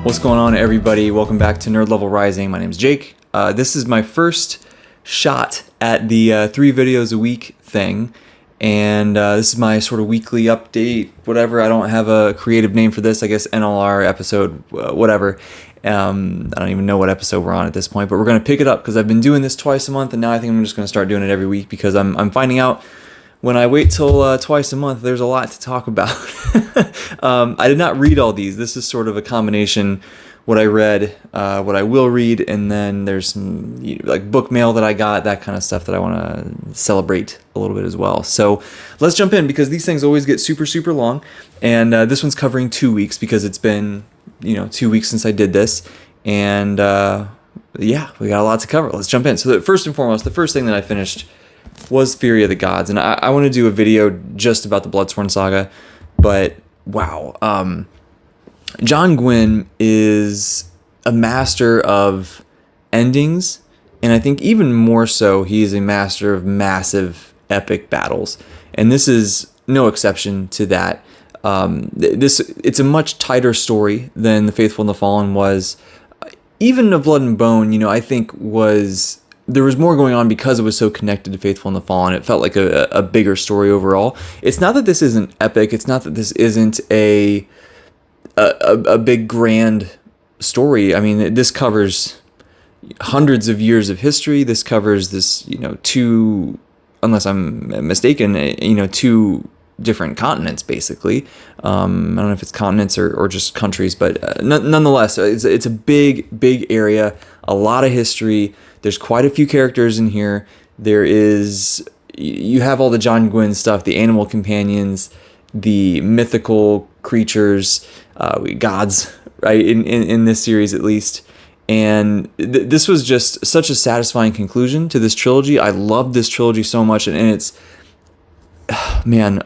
What's going on, everybody? Welcome back to Nerd Level Rising. My name's Jake. This is my first shot at the 3 videos a week thing, and this is my sort of weekly update, whatever. I don't have a creative name for this. I guess NLR episode, whatever. I don't even know what episode we're on at this point, but we're going to pick it up because I've been doing this twice a month, and now I think I'm just going to start doing it every week because I'm finding out when I wait till twice a month, there's a lot to talk about. I did not read all these. This is sort of a combination, what I read, what I will read, and then there's some like book mail that I got, that kind of stuff that I want to celebrate a little bit as well. So let's jump in because these things always get super, super long. And this one's covering 2 weeks because it's been, 2 weeks since I did this. And yeah, we got a lot to cover. Let's jump in. So first and foremost, the first thing that I finished was Fury of the Gods, and I want to do a video just about the Bloodsworn Saga, but wow, John Gwynne is a master of endings, and I think even more so, he is a master of massive epic battles, and this is no exception to that. It's a much tighter story than The Faithful and the Fallen was. Even of Blood and Bone, I think there was more going on because it was so connected to Faithful and the Fallen. It felt like a bigger story overall. It's not that this isn't epic. It's not that this isn't a big grand story. I mean, this covers hundreds of years of history. This covers this, two, unless I'm mistaken, two different continents, basically. I don't know if it's continents or just countries, but nonetheless, it's a big area, a lot of history. There's quite a few characters in here. You have all the John Gwynne stuff, the animal companions, the mythical creatures, gods, right, in this series at least. And this was just such a satisfying conclusion to this trilogy. I love this trilogy so much, and it's, man,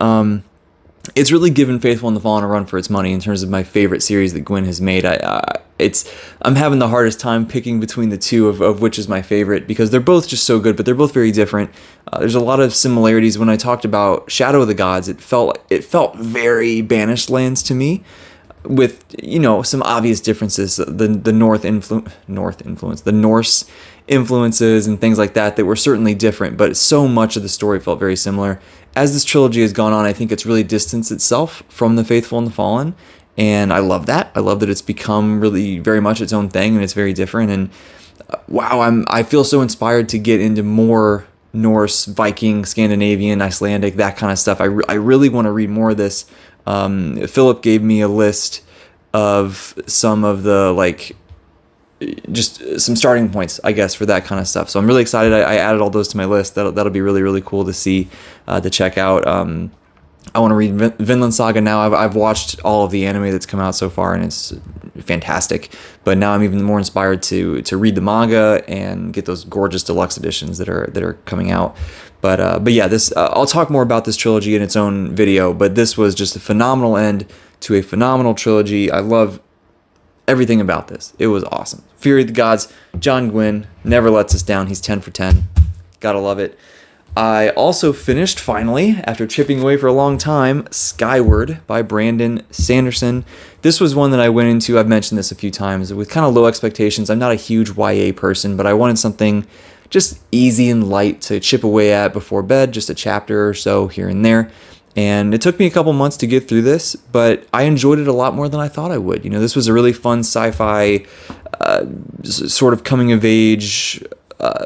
it's really given Faithful and the Fallen a run for its money in terms of my favorite series that Gwynne has made. I'm having the hardest time picking between the two of which is my favorite because they're both just so good, but they're both very different. There's a lot of similarities. When I talked about Shadow of the Gods, it felt very Banished Lands to me, with some obvious differences. The Norse influences and things like that were certainly different, but so much of the story felt very similar. As this trilogy has gone on, I think it's really distanced itself from The Faithful and the Fallen, and I love that. I love that it's become really very much its own thing, and it's very different. And wow, I feel so inspired to get into more Norse, Viking, Scandinavian, Icelandic, that kind of stuff. I really want to read more of this. Philip gave me a list of some of the just some starting points, I guess, for that kind of stuff. So I'm really excited. I added all those to my list. That'll be really, really cool to see, to check out. I want to read Vinland Saga now. I've watched all of the anime that's come out so far, and it's fantastic. But now I'm even more inspired to read the manga and get those gorgeous deluxe editions that are coming out. But yeah, this I'll talk more about this trilogy in its own video. But this was just a phenomenal end to a phenomenal trilogy. I love everything about this. It was awesome. Fury of the Gods, John Gwynne, never lets us down. He's 10 for 10. Gotta love it. I also finished, finally, after chipping away for a long time, Skyward by Brandon Sanderson. This was one that I went into, I've mentioned this a few times, with kind of low expectations. I'm not a huge YA person, but I wanted something just easy and light to chip away at before bed, just a chapter or so here and there. And it took me a couple months to get through this, but I enjoyed it a lot more than I thought I would. This was a really fun sci-fi sort of coming-of-age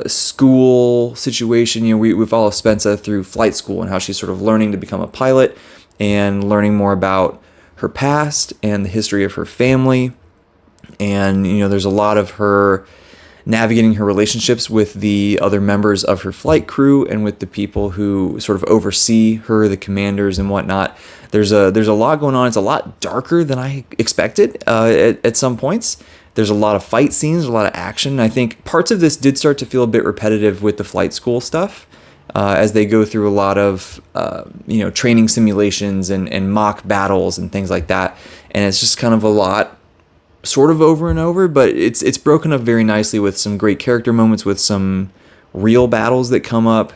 school situation. We follow Spensa through flight school and how she's sort of learning to become a pilot and learning more about her past and the history of her family. And, there's a lot of her navigating her relationships with the other members of her flight crew and with the people who sort of oversee her, the commanders and whatnot. There's a lot going on. It's a lot darker than I expected at some points. There's a lot of fight scenes, a lot of action. I think parts of this did start to feel a bit repetitive with the flight school stuff as they go through a lot of training simulations and mock battles and things like that. And it's just kind of a lot sort of over and over, but it's broken up very nicely with some great character moments, with some real battles that come up,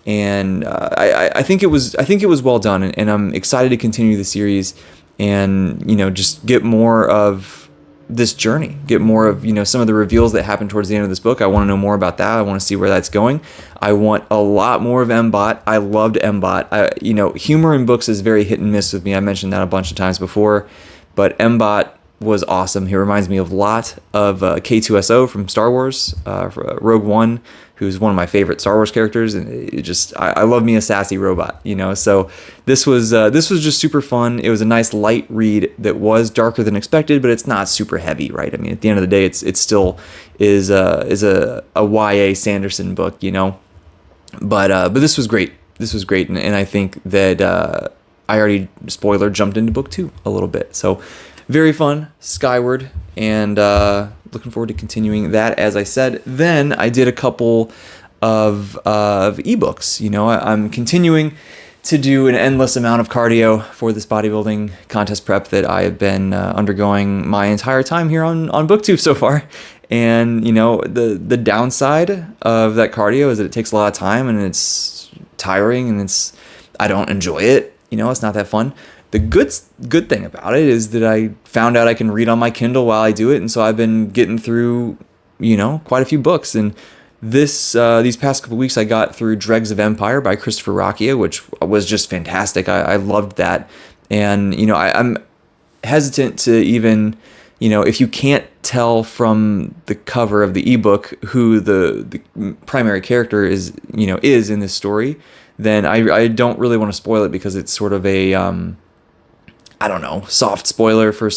and I think it was well done, and I'm excited to continue the series and just get more of this journey, get more of, some of the reveals that happen towards the end of this book. I want to know more about that. I want to see where that's going. I want a lot more of Mbot. I loved Mbot. Humor in books is very hit and miss with me. I mentioned that a bunch of times before, but Mbot was awesome. He reminds me a lot of K2SO from Star Wars, Rogue One, who's one of my favorite Star Wars characters, and I love me a sassy robot, So this was just super fun. It was a nice light read that was darker than expected, but it's not super heavy, right? I mean, at the end of the day, it still is a YA Sanderson book, But this was great. This was great, and I think that I already jumped into book 2 a little bit, so. Very fun, Skyward, and looking forward to continuing that. As I said, then I did a couple of ebooks. I'm continuing to do an endless amount of cardio for this bodybuilding contest prep that I have been undergoing my entire time here on BookTube so far. And the downside of that cardio is that it takes a lot of time and it's tiring and I don't enjoy it. It's not that fun. The good thing about it is that I found out I can read on my Kindle while I do it, and so I've been getting through, quite a few books. And these past couple weeks, I got through Dregs of Empire by Christopher Rocchia, which was just fantastic. I loved that, and I'm hesitant to even, if you can't tell from the cover of the ebook who the primary character is in this story, then I don't really want to spoil it because it's sort of a I don't know, soft spoiler for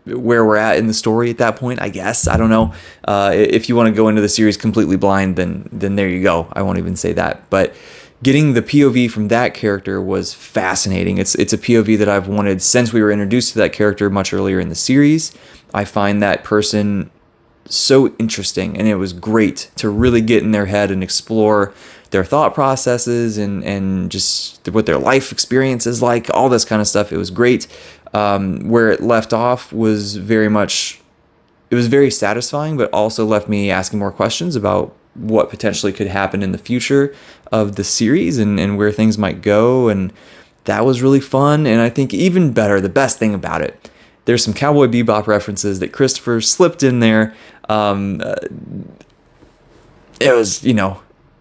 where we're at in the story at that point, I guess. I don't know. If you want to go into the series completely blind, then there you go. I won't even say that. But getting the POV from that character was fascinating. It's a POV that I've wanted since we were introduced to that character much earlier in the series. I find that person so interesting, and it was great to really get in their head and explore their thought processes and just what their life experience is like, all this kind of stuff. It was great. Where it left off was it was very satisfying, but also left me asking more questions about what potentially could happen in the future of the series and where things might go. And that was really fun. And I think even better, the best thing about it, there's some Cowboy Bebop references that Christopher slipped in there.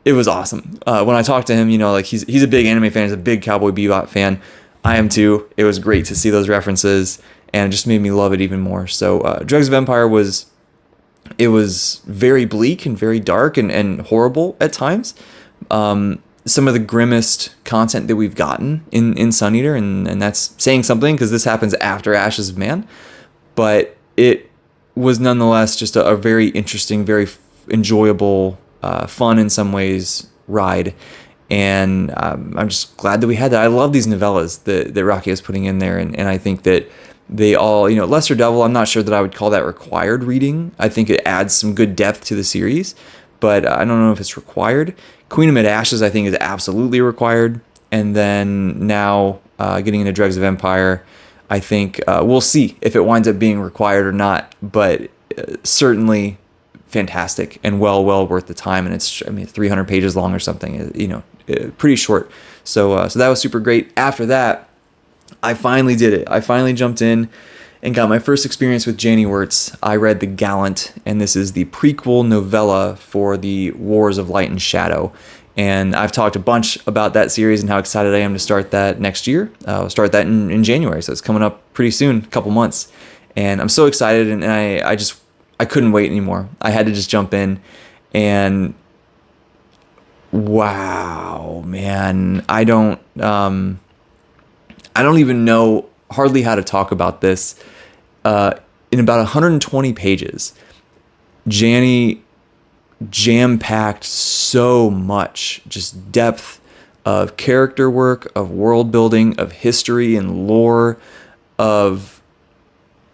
It was awesome. When I talked to him, he's a big anime fan. He's a big Cowboy Bebop fan. I am too. It was great to see those references, and it just made me love it even more. So, Dregs of Empire was very bleak and very dark and horrible at times. Some of the grimmest content that we've gotten in Sun Eater, and that's saying something because this happens after Ashes of Man, but it was nonetheless just a very interesting, very enjoyable, fun in some ways ride, and I'm just glad that we had that. I love these novellas that Rocky is putting in there, and I think that they all, Lesser Devil, I'm not sure that I would call that required reading. I think it adds some good depth to the series, but I don't know if it's required. Queen of Mid-Ashes, I think, is absolutely required, and then now getting into Dregs of Empire, I think we'll see if it winds up being required or not, but certainly fantastic and well worth the time. And it's 300 pages long or something, pretty short. So that was super great. After that, I finally did it. I finally jumped in and got my first experience with Janny Wurts. I read The Gallant, and this is the prequel novella for the Wars of Light and Shadow. And I've talked a bunch about that series and how excited I am to start that next year. I'll start that in January, so it's coming up pretty soon, a couple months. And I'm so excited, and I couldn't wait anymore. I had to just jump in, and wow, man, I don't even know hardly how to talk about this. In about 120 pages, Janny jam-packed so much, just depth of character work, of world building, of history and lore, of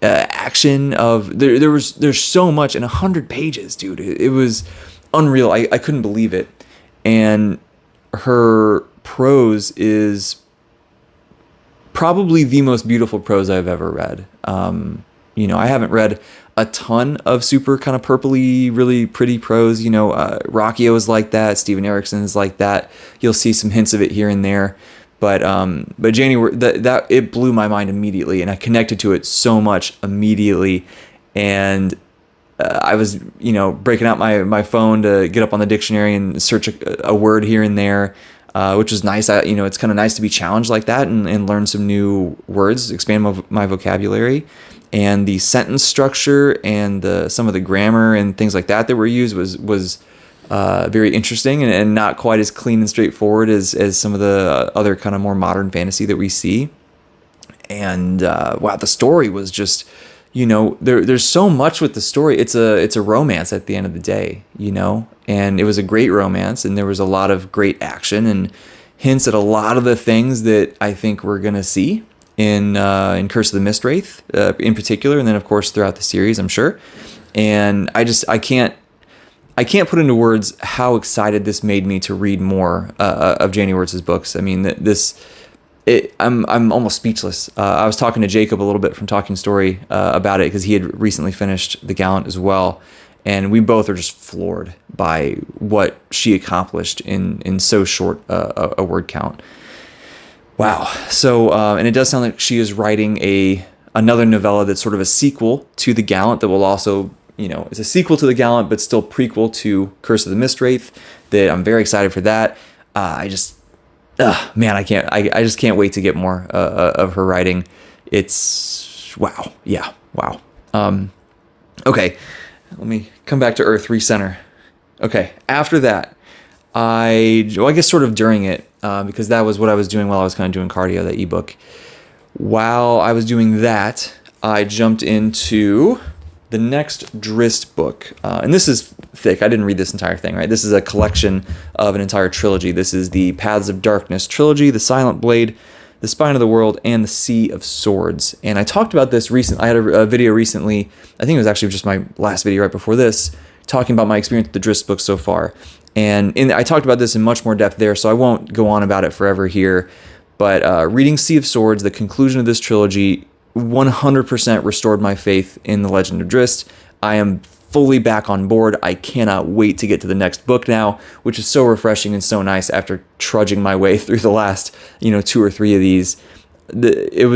action, there's so much in 100 pages, dude. It was unreal. I couldn't believe it. And her prose is probably the most beautiful prose I've ever read. I haven't read a ton of super kind of purpley, really pretty prose. Rockio is like that. Steven Erikson is like that. You'll see some hints of it here and there. But Janny, that it blew my mind immediately, and I connected to it so much immediately. and I was, breaking out my phone to get up on the dictionary and search a word here and there, which was nice. It's kind of nice to be challenged like that and learn some new words, expand my vocabulary. And the sentence structure and some of the grammar and things like that were used was very interesting and not quite as clean and straightforward as some of the other kind of more modern fantasy that we see. And wow, the story was just, there's so much with the story. It's a romance at the end of the day, and it was a great romance, and there was a lot of great action and hints at a lot of the things that I think we're gonna see in Curse of the Mistwraith in particular, and then of course throughout the series, I'm sure. And I can't put into words how excited this made me to read more of Janny Wurts' books. I mean, I'm almost speechless. I was talking to Jacob a little bit from Talking Story about it because he had recently finished The Gallant as well, and we both are just floored by what she accomplished in so short a word count. Wow. So, and it does sound like she is writing another novella that's sort of a sequel to The Gallant that will also, it's a sequel to The Gallant, but still prequel to Curse of the Mistwraith. That I'm very excited for that. I just can't wait to get more of her writing. It's wow. Yeah. Wow. Okay. Let me come back to Earth, recenter. Okay. After that, I guess sort of during it, because that was what I was doing while I was kind of doing cardio, that ebook. While I was doing that, I jumped into the next Drizzt book. And this is thick. I didn't read this entire thing, right? This is a collection of an entire trilogy. This is the Paths of Darkness trilogy, The Silent Blade, The Spine of the World, and The Sea of Swords. And I talked about this recently. I had a video recently, I think it was actually just my last video right before this, talking about my experience with the Drizzt books so far. And I talked about this in much more depth there, so I won't go on about it forever here. But reading Sea of Swords, the conclusion of this trilogy, 100% restored my faith in The Legend of Drizzt. I am fully back on board. I cannot wait to get to the next book now, which is so refreshing and so nice after trudging my way through the last, 2 or 3 of these. It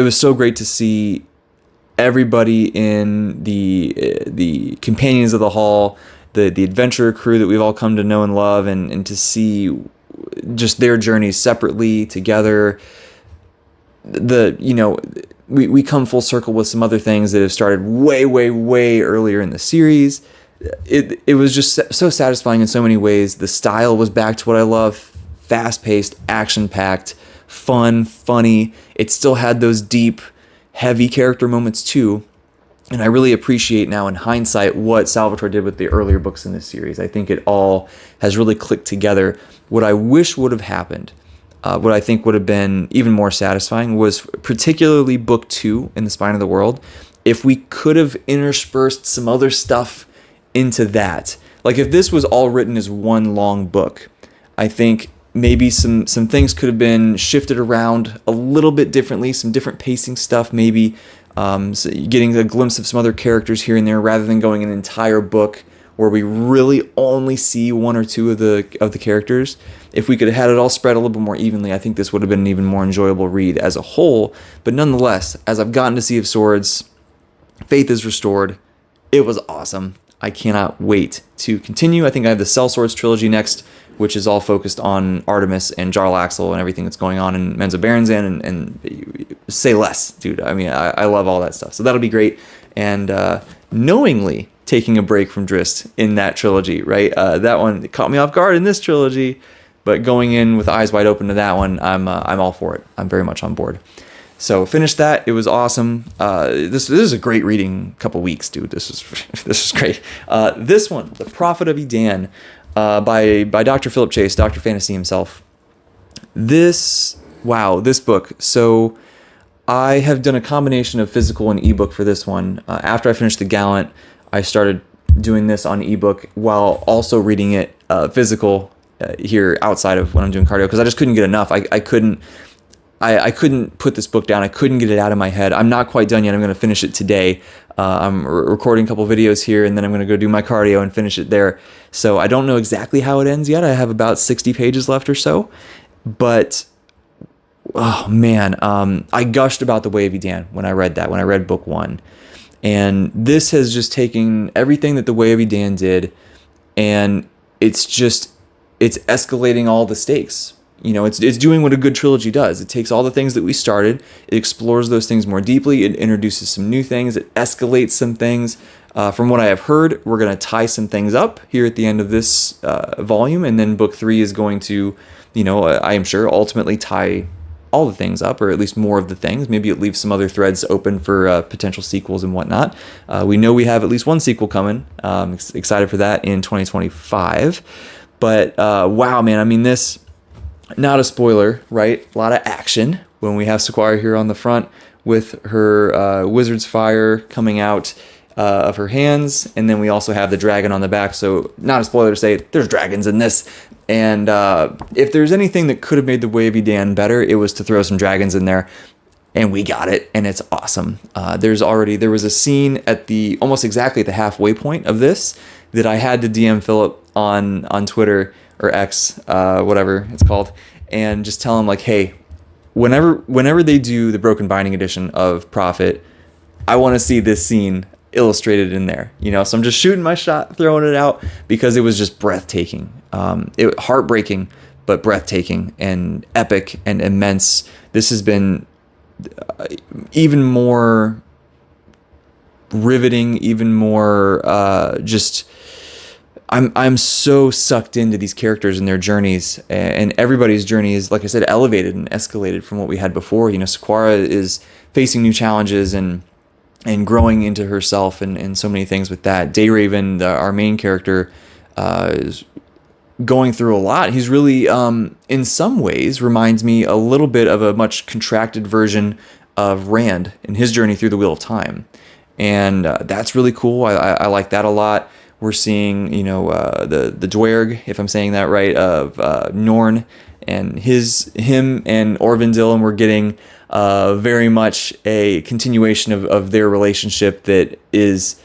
was so great to see everybody in the Companions of the Hall, the adventurer crew that we've all come to know and love, and to see just their journeys separately, together. We come full circle with some other things that have started way, way, way earlier in the series. It was just so satisfying in so many ways. The style was back to what I love. Fast-paced, action-packed, fun, funny. It still had those deep, heavy character moments too. And I really appreciate now in hindsight what Salvatore did with the earlier books in this series. I think it all has really clicked together. What I wish would have happened, what I think would have been even more satisfying, was particularly book 2 in The Spine of the World. If we could have interspersed some other stuff into that. Like if this was all written as one long book, I think maybe some things could have been shifted around a little bit differently, some different pacing stuff maybe. So getting a glimpse of some other characters here and there rather than going an entire book where we really only see 1 or 2 of the characters. If we could have had it all spread a little bit more evenly, I think this would have been an even more enjoyable read as a whole. But nonetheless, as I've gotten to Sea of Swords, faith is restored. It was awesome. I cannot wait to continue. I think I have the Cell Swords trilogy next, which is all focused on Artemis and Jarl Axel and everything that's going on in Menzo Berenzan, and say less, dude. I mean, I love all that stuff. So that'll be great. And knowingly taking a break from Drizzt in that trilogy, right? That one caught me off guard in this trilogy, but going in with eyes wide open to that one, I'm all for it. I'm very much on board. So finished that. It was awesome. This is a great reading couple weeks, dude. This is great. This one, The Prophet of Edan, by Dr. Philip Chase, Dr. Fantasy himself. This book. So I have done a combination of physical and ebook for this one. After I finished The Gallant, I started doing this on ebook while also reading it physical here outside of when I'm doing cardio, because I just couldn't get enough. I couldn't put this book down. I couldn't get it out of my head. I'm not quite done yet. I'm going to finish it today. I'm recording a couple videos here, and then I'm going to go do my cardio and finish it there. So I don't know exactly how it ends yet. I have about 60 pages left or so. But, oh man, I gushed about The Way of Edan when I read book 1. And this has just taken everything that The Way of Edan did, and it's escalating all the stakes. It's doing what a good trilogy does. It takes all the things that we started, it explores those things more deeply, it introduces some new things, it escalates some things. From what I have heard, we're going to tie some things up here at the end of this volume, and then book 3 is going to, I am sure, ultimately tie all the things up, or at least more of the things. Maybe it leaves some other threads open for potential sequels and whatnot. We know we have at least one sequel coming. Excited for that in 2025. But wow, man, I mean, this, not a spoiler, right? A lot of action when we have Sequoia here on the front with her wizard's fire coming out of her hands, and then we also have the dragon on the back. So not a spoiler to say there's dragons in this. And if there's anything that could have made The Way of Edan better, it was to throw some dragons in there, and we got it, and it's awesome. There was a scene at almost exactly at the halfway point of this that I had to DM Philip on Twitter or X, whatever it's called, and just tell him, like, hey, whenever they do the Broken Binding edition of Prophet, I want to see this scene illustrated in there, so I'm just shooting my shot, throwing it out, because it was just breathtaking. Heartbreaking, but breathtaking and epic and immense. This has been even more riveting, even more just I'm so sucked into these characters and their journeys, and everybody's journey is, like I said, elevated and escalated from what we had before. Sequoia is facing new challenges and growing into herself and so many things with that. Dayraven, our main character, is going through a lot. He's really, in some ways, reminds me a little bit of a much contracted version of Rand in his journey through the Wheel of Time. And that's really cool. I like that a lot. We're seeing, the Dwerg, if I'm saying that right, of Norn, and him and Orvindil, and we're getting very much a continuation of their relationship that is,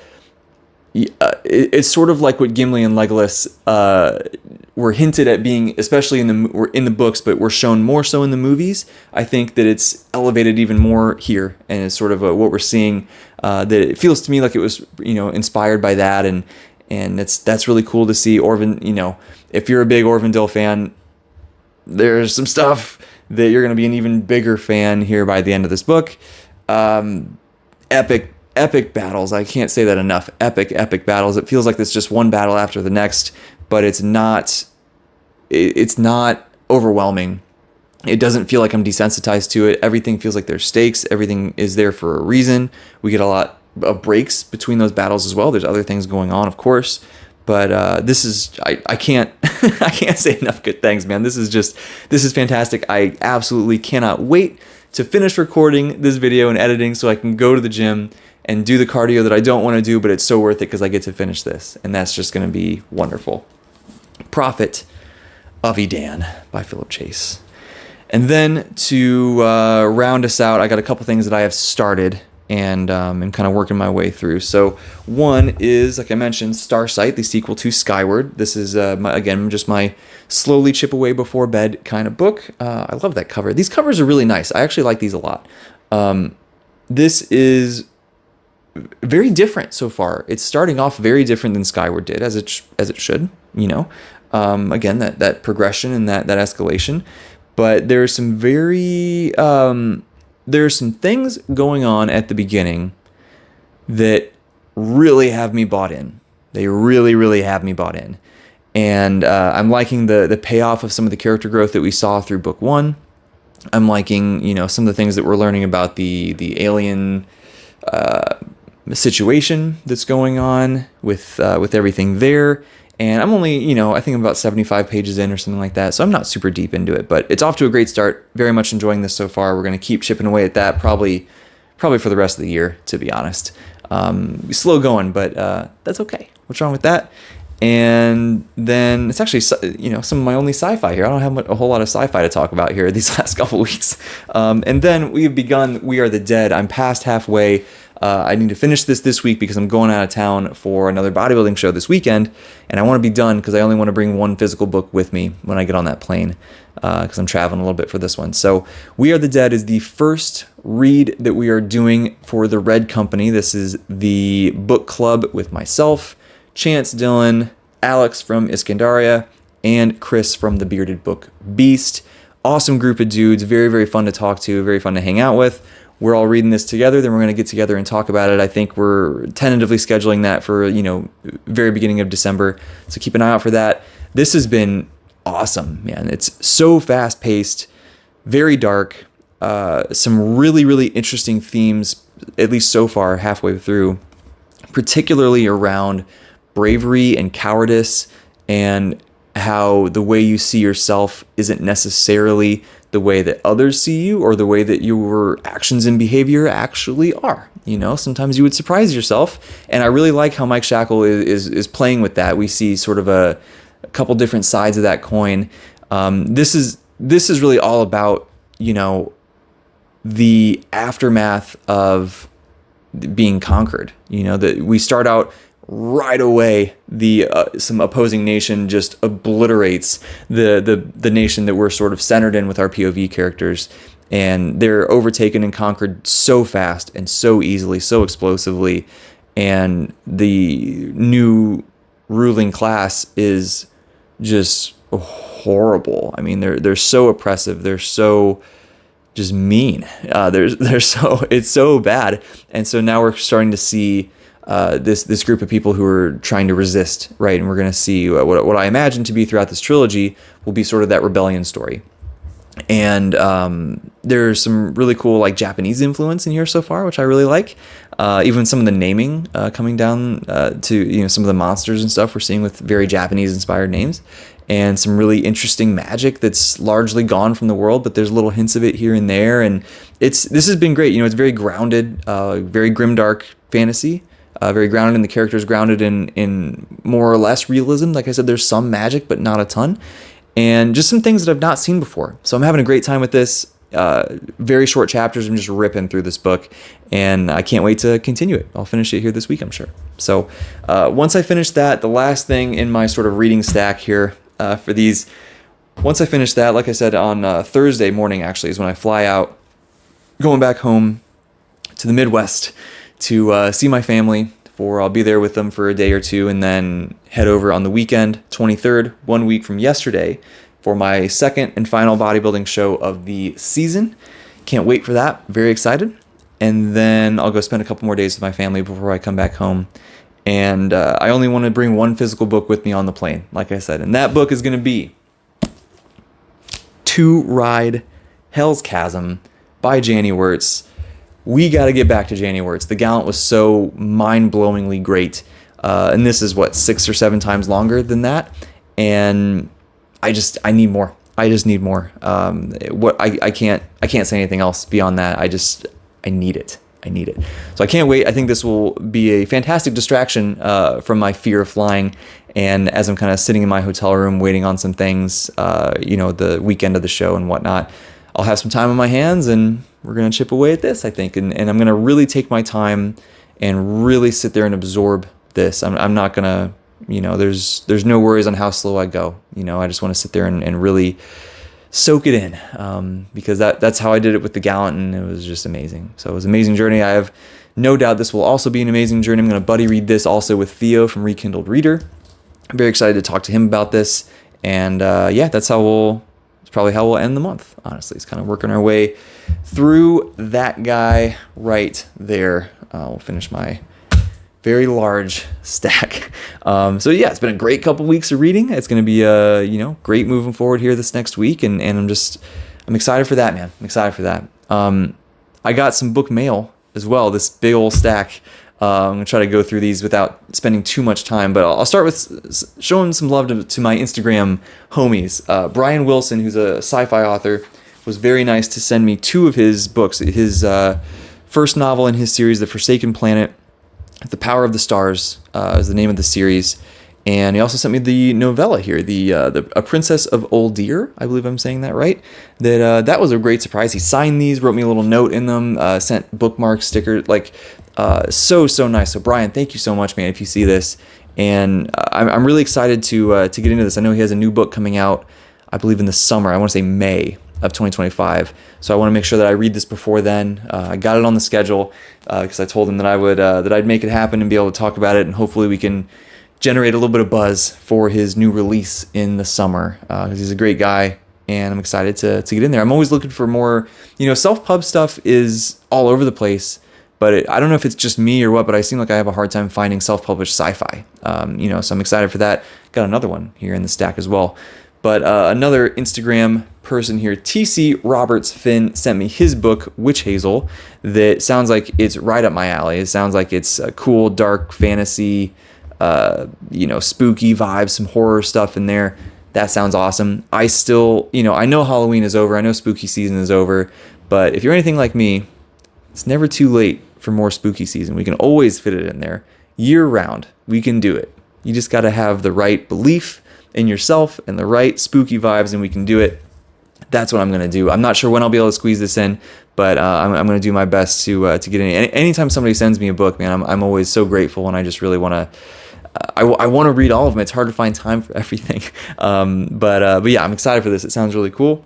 it's sort of like what Gimli and Legolas were hinted at being, especially in the books, but were shown more so in the movies. I think that it's elevated even more here, and it's sort of what we're seeing. That it feels to me like it was, inspired by that, and that's really cool to see. Orvin, if you're a big Orvindil fan, there's some stuff that you're going to be an even bigger fan here by the end of this book. Epic battles. I can't say that enough. Epic battles. It feels like it's just one battle after the next, but it's not overwhelming. It doesn't feel like I'm desensitized to it. Everything feels like there's stakes. Everything is there for a reason. We get a lot of breaks between those battles as well. There's other things going on, of course. But this is, I can't I can't say enough good things, man. This is fantastic. I absolutely cannot wait to finish recording this video and editing so I can go to the gym and do the cardio that I don't want to do, but it's so worth it because I get to finish this. And that's just going to be wonderful. Prophet of Edan by Philip Chase. And then to round us out, I got a couple things that I have started and kind of working my way through. So one is, like I mentioned, Starsight, the sequel to Skyward. This is, again, just my slowly chip away before bed kind of book. I love that cover. These covers are really nice. I actually like these a lot. This is very different so far. It's starting off very different than Skyward did, as it should, again, that progression and that escalation. But there's some there's some things going on at the beginning that really have me bought in. They really, really have me bought in. And I'm liking the payoff of some of the character growth that we saw through book 1. I'm liking, some of the things that we're learning about the alien situation that's going on with everything there. And I'm only, I think I'm about 75 pages in or something like that. So I'm not super deep into it, but it's off to a great start. Very much enjoying this so far. We're going to keep chipping away at that probably for the rest of the year, to be honest. Slow going, but that's okay. What's wrong with that? And then it's actually, some of my only sci-fi here. I don't have a whole lot of sci-fi to talk about here these last couple weeks. And then we have begun We Are the Dead. I'm past halfway. I need to finish this week because I'm going out of town for another bodybuilding show this weekend, and I want to be done because I only want to bring one physical book with me when I get on that plane, because I'm traveling a little bit for this one. So We Are the Dead is the first read that we are doing for the Red Company. This is the book club with myself, Chance, Dylan, Alex from Iskandaria, and Chris from the Bearded Book Beast. Awesome group of dudes, very, very fun to talk to, very fun to hang out with. We're all reading this together, then we're going to get together and talk about it. I think we're tentatively scheduling that for, very beginning of December. So keep an eye out for that. This has been awesome, man. It's so fast paced, very dark, some really, really interesting themes, at least so far, halfway through, particularly around bravery and cowardice, and how the way you see yourself isn't necessarily the way that others see you or the way that your actions and behavior actually are. Sometimes you would surprise yourself. And I really like how Mike Shackle is playing with that. We see sort of a couple different sides of that coin. This is really all about, the aftermath of being conquered. That we start out right away, some opposing nation just obliterates the nation that we're sort of centered in with our POV characters, and they're overtaken and conquered so fast and so easily, so explosively, and the new ruling class is just horrible. I mean, they're so oppressive, they're so just mean. It's so bad, and so now we're starting to see this group of people who are trying to resist, right? And we're going to see what I imagine to be throughout this trilogy will be sort of that rebellion story. And there's some really cool like Japanese influence in here so far, which I really like. Even some of the naming coming down to some of the monsters and stuff we're seeing with very Japanese inspired names, and some really interesting magic that's largely gone from the world, but there's little hints of it here and there. And this has been great. It's very grounded, very grimdark fantasy. Very grounded in the characters, grounded in more or less realism. Like I said, there's some magic, but not a ton. And just some things that I've not seen before. So I'm having a great time with this. Very short chapters. I'm just ripping through this book. And I can't wait to continue it. I'll finish it here this week, I'm sure. So once I finish that, the last thing in my sort of reading stack here for these, once I finish that, like I said, on Thursday morning actually is when I fly out, going back home to the Midwest to see my family. I'll be there with them for a day or two, and then head over on the weekend, 23rd, 1 week from yesterday, for my second and final bodybuilding show of the season. Can't wait for that. Very excited. And then I'll go spend a couple more days with my family before I come back home. And I only want to bring one physical book with me on the plane, like I said. And that book is going to be To Ride Hell's Chasm by Janny Wurts. We got to get back to Janny Wurts. The Gallant was so mind-blowingly great. And this is, 6 or 7 times longer than that. And I need more. I just need more. I can't say anything else beyond that. I need it. So I can't wait. I think this will be a fantastic distraction from my fear of flying. And as I'm kind of sitting in my hotel room waiting on some things, the weekend of the show and whatnot, I'll have some time on my hands, and we're going to chip away at this, I think. And I'm going to really take my time and really sit there and absorb this. I'm not going to, there's no worries on how slow I go. I just want to sit there and really soak it in, because that's how I did it with the Gallant, and it was just amazing. So it was an amazing journey. I have no doubt this will also be an amazing journey. I'm going to buddy read this also with Theo from Rekindled Reader. I'm very excited to talk to him about this. And that's probably how we'll end the month, honestly. It's kind of working our way through that guy right there. We'll finish my very large stack. It's been a great couple weeks of reading. It's going to be great moving forward here this next week, and I'm excited for that, man. I'm excited for that. I got some book mail as well, this big old stack. I'm going to try to go through these without spending too much time, but I'll start with showing some love to my Instagram homies. Brian Wilson, who's a sci-fi author, was very nice to send me 2 of his books. His first novel in his series, The Forsaken Planet, The Power of the Stars is the name of the series, And he also sent me the novella here, the A Princess of Old Deer. I believe I'm saying that right. That was a great surprise. He signed these, wrote me a little note in them, sent bookmarks, stickers, like so nice. So Brian, thank you so much, man. If you see this, and I'm really excited to get into this. I know he has a new book coming out, I believe in the summer. I want to say May of 2025. So I want to make sure that I read this before then. I got it on the schedule because I told him that I would that I'd make it happen and be able to talk about it, and hopefully we can generate a little bit of buzz for his new release in the summer, because he's a great guy, and I'm excited to get in there. I'm always looking for more, self-pub stuff is all over the place, but I don't know if it's just me or what, but I seem like I have a hard time finding self-published sci-fi, so I'm excited for that. Got another one here in the stack as well. But another Instagram person here, TC Roberts Finn, sent me his book, Witch Hazel, that sounds like it's right up my alley. It sounds like it's a cool, dark fantasy, spooky vibes, some horror stuff in there. That sounds awesome. I still, I know Halloween is over. I know spooky season is over. But if you're anything like me, it's never too late for more spooky season. We can always fit it in there year round. We can do it. You just got to have the right belief in yourself and the right spooky vibes, and we can do it. That's what I'm going to do. I'm not sure when I'll be able to squeeze this in, but I'm going to do my best to get in. Anytime somebody sends me a book, man, I'm always so grateful, and I just really want to. I want to read all of them. It's hard to find time for everything. But yeah, I'm excited for this. It sounds really cool.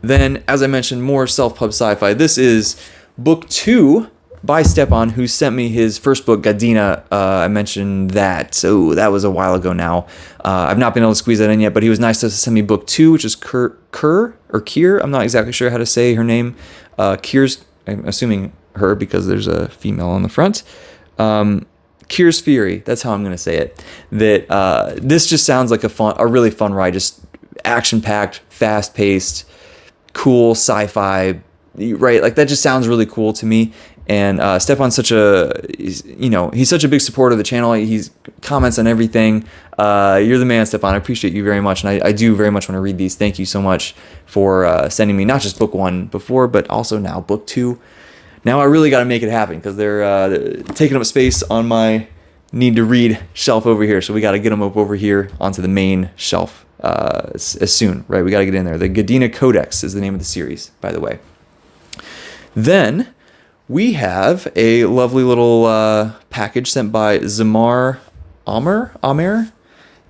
Then, as I mentioned, more self-pub sci-fi. This is book 2 by Stepan, who sent me his first book, Gadina. I mentioned that. So that was a while ago now. I've not been able to squeeze that in yet, but he was nice to send me book 2, which is Kier. I'm not exactly sure how to say her name. Kier's, I'm assuming her because there's a female on the front. Kier's Fury, that's how I'm going to say it. That this just sounds like a really fun ride, just action-packed, fast-paced, cool sci-fi, right? Like that just sounds really cool to me. And Stepan's he's such a big supporter of the channel. He comments on everything. You're the man, Stepan. I appreciate you very much, and I do very much want to read these. Thank you so much for sending me not just book 1 before, but also now book 2. Now I really got to make it happen because they're taking up space on my need to read shelf over here. So we got to get them up over here onto the main shelf as soon, right? We got to get in there. The Gadina Codex is the name of the series, by the way. Then we have a lovely little package sent by Zamar Amer,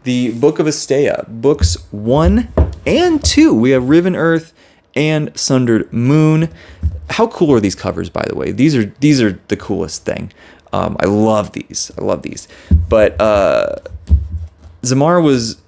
the Book of Astea, books 1 and 2. We have Riven Earth and Sundered Moon. How cool are these covers, by the way? These are the coolest thing. I love these. But Zamar was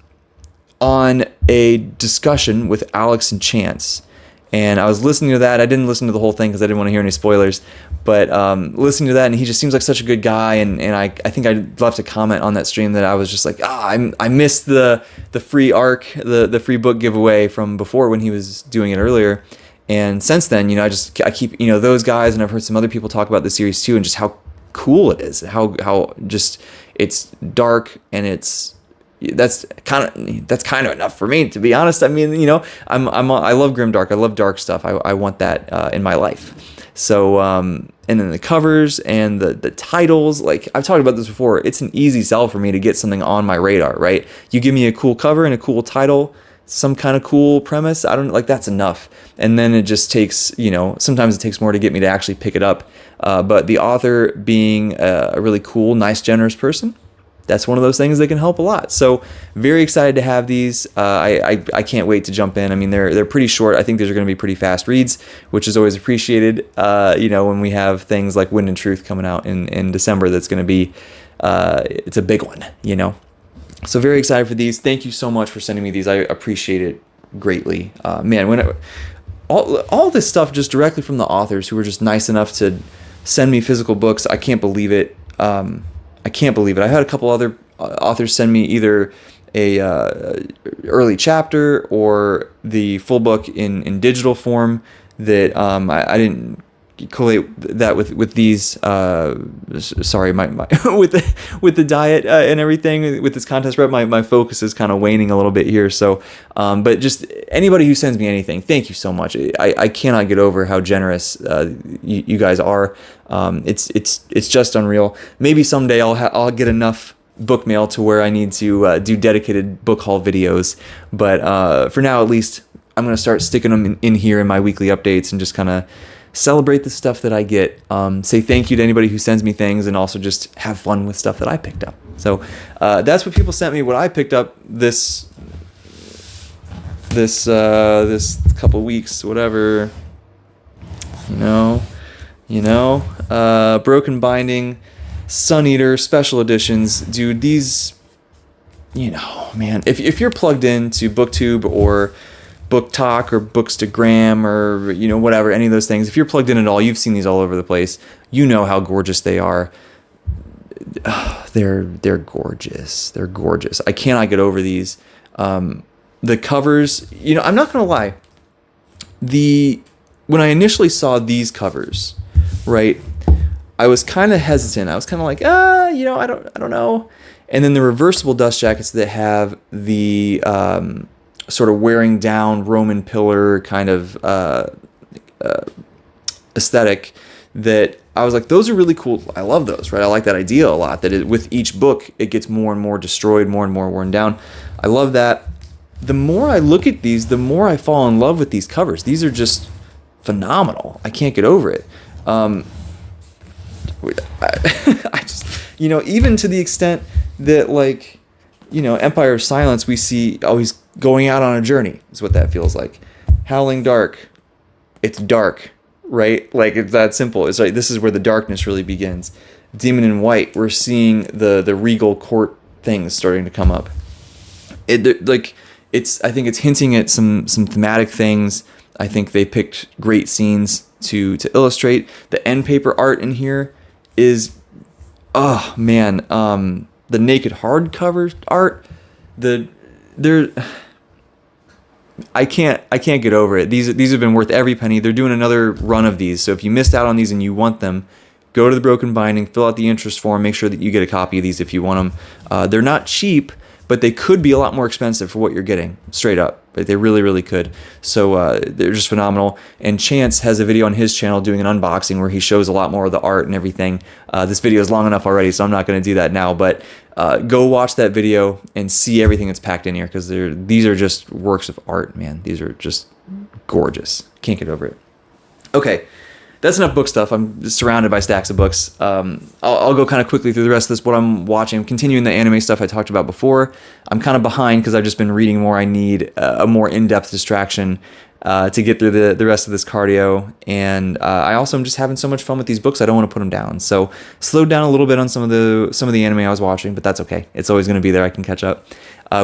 on a discussion with Alex and Chance, and I was listening to that. I didn't listen to the whole thing because I didn't want to hear any spoilers. But listening to that, and he just seems like such a good guy, and I think I left a comment on that stream that I was just like, I missed the free ARC, the free book giveaway from before when he was doing it earlier. And since then, I keep, those guys, and I've heard some other people talk about the series too, and just how cool it is, how just it's dark, and that's kind of enough for me, to be honest. I mean, I love grimdark. I love dark stuff. I want that in my life. So, and then the covers and the titles, like I've talked about this before, it's an easy sell for me to get something on my radar, right? You give me a cool cover and a cool title, some kind of cool premise, that's enough. And then it just takes, sometimes it takes more to get me to actually pick it up. But the author being a really cool, nice, generous person, that's one of those things that can help a lot. So very excited to have these. I can't wait to jump in. I mean, they're pretty short. I think these are going to be pretty fast reads, which is always appreciated. When we have things like Wind and Truth coming out in December, that's going to be, it's a big one, So very excited for these. Thank you so much for sending me these. I appreciate it greatly. Man, all this stuff just directly from the authors who were just nice enough to send me physical books. I can't believe it. I had a couple other authors send me either a early chapter or the full book in digital form that I didn't collate that with these. Sorry, my with the diet and everything with this contest prep, my focus is kind of waning a little bit here. So, but just anybody who sends me anything, thank you so much. I cannot get over how generous you guys are. It's just unreal. Maybe someday I'll get enough book mail to where I need to do dedicated book haul videos. But for now, at least, I'm going to start sticking them in here in my weekly updates and just kind of celebrate the stuff that I get. Say thank you to anybody who sends me things, and also just have fun with stuff that I picked up. So that's what people sent me. What I picked up this couple weeks, whatever. Broken Binding, Sun Eater, special editions. Dude, these, man, if you're plugged into BookTube or Book Talk or Bookstagram or, whatever, any of those things, if you're plugged in at all, you've seen these all over the place. You know how gorgeous they are. They're gorgeous. They're gorgeous. I cannot get over these. The covers, I'm not going to lie. When I initially saw these covers, right, I was kind of hesitant. I was kind of like, I don't know. And then the reversible dust jackets that have the sort of wearing down Roman pillar kind of aesthetic, that I was like, those are really cool. I love those, right? I like that idea a lot, that with each book, it gets more and more destroyed, more and more worn down. I love that. The more I look at these, the more I fall in love with these covers. These are just phenomenal. I can't get over it. I just, even to the extent that, like, Empire of Silence, we see, he's going out on a journey, is what that feels like. Howling Dark, it's dark, right? Like, it's that simple. It's like, this is where the darkness really begins. Demon in White, we're seeing the regal court things starting to come up. I think it's hinting at some thematic things. I think they picked great scenes to illustrate. The end paper art in here is, oh man, the naked hardcover art, I can't get over it. These have been worth every penny. They're doing another run of these, so if you missed out on these and you want them, go to the Broken Binding, fill out the interest form, make sure that you get a copy of these if you want them. They're not cheap, but they could be a lot more expensive for what you're getting, straight up. Right? They really, really could. So they're just phenomenal. And Chance has a video on his channel doing an unboxing where he shows a lot more of the art and everything. This video is long enough already, so I'm not going to do that now. But go watch that video and see everything that's packed in here, because these are just works of art, man. These are just gorgeous. Can't get over it. Okay. That's enough book stuff. I'm surrounded by stacks of books. I'll go kind of quickly through the rest of this, what I'm watching. I'm continuing the anime stuff I talked about before. I'm kind of behind because I've just been reading more. I need a more in-depth distraction to get through the rest of this cardio. And I also am just having so much fun with these books, I don't want to put them down. So slowed down a little bit on some of the anime I was watching, but that's okay. It's always going to be there. I can catch up.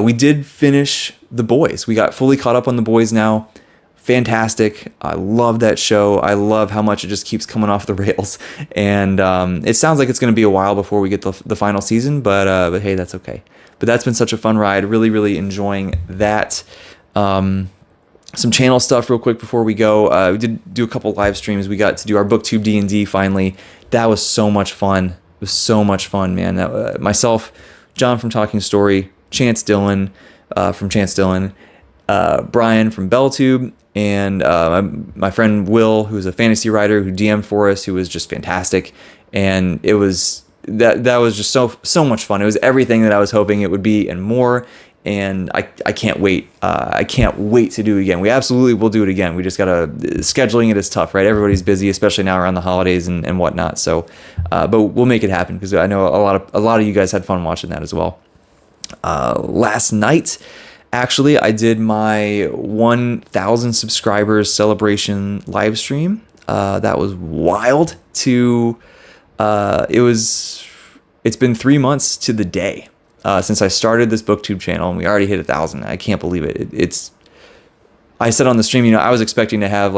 We did finish The Boys. We got fully caught up on The Boys now. Fantastic. I love that show. I love how much it just keeps coming off the rails. And it sounds like it's going to be a while before we get the final season, but hey, that's okay. But that's been such a fun ride. Really, really enjoying that. Some channel stuff real quick before we go. We did do a couple live streams. We got to do our BookTube D&D finally. That was so much fun. It was so much fun, man. Myself, John from Talking Story, Chance Dillon from Chance Dillon, Brian from BellTube, and my friend Will, who's a fantasy writer who DM'd for us, who was just fantastic. And it was that was just so much fun. It was everything that I was hoping it would be and more. And I can't wait. I can't wait to do it again. We absolutely will do it again. We just gotta, scheduling it is tough, right? Everybody's busy, especially now around the holidays and whatnot. So, but we'll make it happen, because I know a lot of you guys had fun watching that as well. Last night, actually, I did my 1,000 subscribers celebration live stream. That was wild. It's been 3 months to the day since I started this BookTube channel, and we already hit 1,000. I can't believe it. I said on the stream, I was expecting to have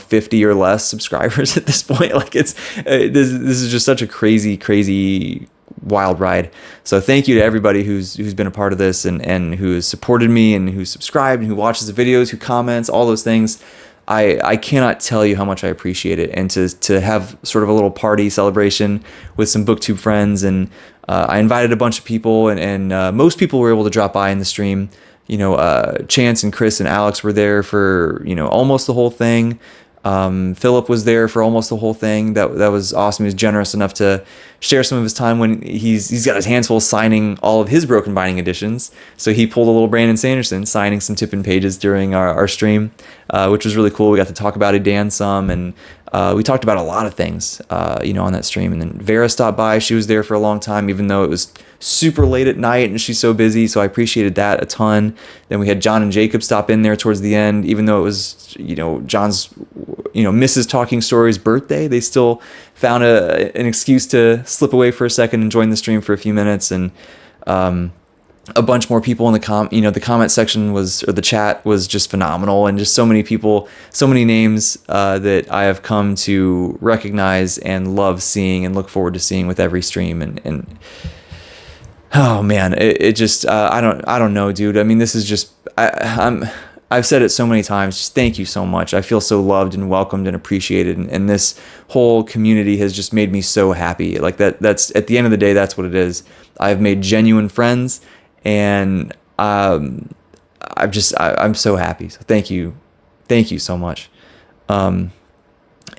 50 or less subscribers at this point. This is just such a crazy wild ride. So thank you to everybody who's been a part of this and who has supported me and who subscribed and who watches the videos, who comments, all those things. I cannot tell you how much I appreciate it. And to have sort of a little party celebration with some BookTube friends, and I invited a bunch of people, and most people were able to drop by in the stream. Chance and Chris and Alex were there for almost the whole thing. Philip was there for almost the whole thing. That was awesome. He was generous enough to share some of his time when he's got his hands full signing all of his Broken Binding editions. So he pulled a little Brandon Sanderson signing some Tippin pages during our stream, which was really cool. We got to talk about Idan some, and we talked about a lot of things, on that stream. And then Vera stopped by. She was there for a long time, even though it was super late at night and she's so busy. So I appreciated that a ton. Then we had John and Jacob stop in there towards the end, even though it was, John's, Mrs. Talking Story's birthday. They still found an excuse to slip away for a second and join the stream for a few minutes. And a bunch more people in the comment section the chat was just phenomenal, and just so many people, so many names that I have come to recognize and love seeing and look forward to seeing with every stream. And oh man, it just I don't know, dude. I mean, this is just I've said it so many times. Just thank you so much. I feel so loved and welcomed and appreciated, and this whole community has just made me so happy. Like that's at the end of the day, that's what it is. I've made genuine friends, and I'm so happy. So thank you so much. And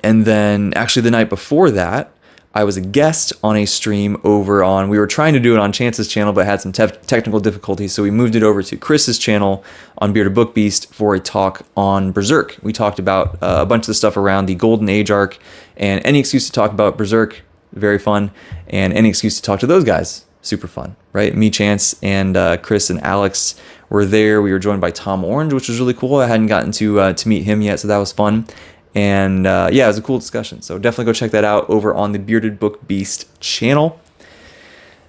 then actually the night before that, I was a guest on a stream we were trying to do it on Chance's channel, but had some technical difficulties. So we moved it over to Chris's channel on Bearded Book Beast for a talk on Berserk. We talked about a bunch of the stuff around the Golden Age arc, and any excuse to talk about Berserk, very fun. And any excuse to talk to those guys, super fun, right? Me, Chance, and Chris and Alex were there. We were joined by Tom Orange, which was really cool. I hadn't gotten to meet him yet, so that was fun. And it was a cool discussion. So definitely go check that out over on the Bearded Book Beast channel.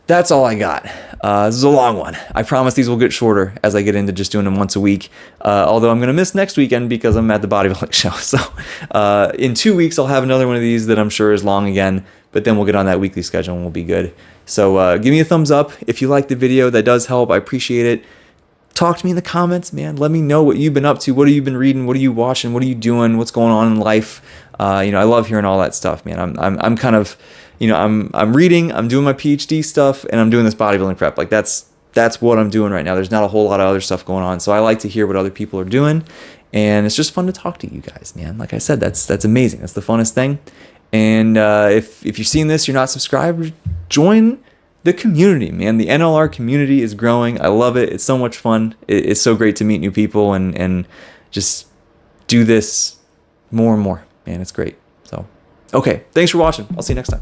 That's all I got. This is a long one. I promise these will get shorter as I get into just doing them once a week. Although I'm going to miss next weekend because I'm at the bodybuilding show. So in 2 weeks, I'll have another one of these that I'm sure is long again. But then we'll get on that weekly schedule and we'll be good. So give me a thumbs up if you like the video. That does help. I appreciate it. Talk to me in the comments, man. Let me know what you've been up to. What have you been reading? What are you watching? What are you doing? What's going on in life? I love hearing all that stuff, man. I'm kind of, I'm reading, I'm doing my PhD stuff, and I'm doing this bodybuilding prep. Like that's what I'm doing right now. There's not a whole lot of other stuff going on. So I like to hear what other people are doing, and it's just fun to talk to you guys, man. Like I said, that's amazing. That's the funnest thing. And if you're seeing this, you're not subscribed, join the community, man. The NLR community is growing. I love it. It's so much fun. It's so great to meet new people and just do this more and more, man. It's great. So, okay. Thanks for watching. I'll see you next time.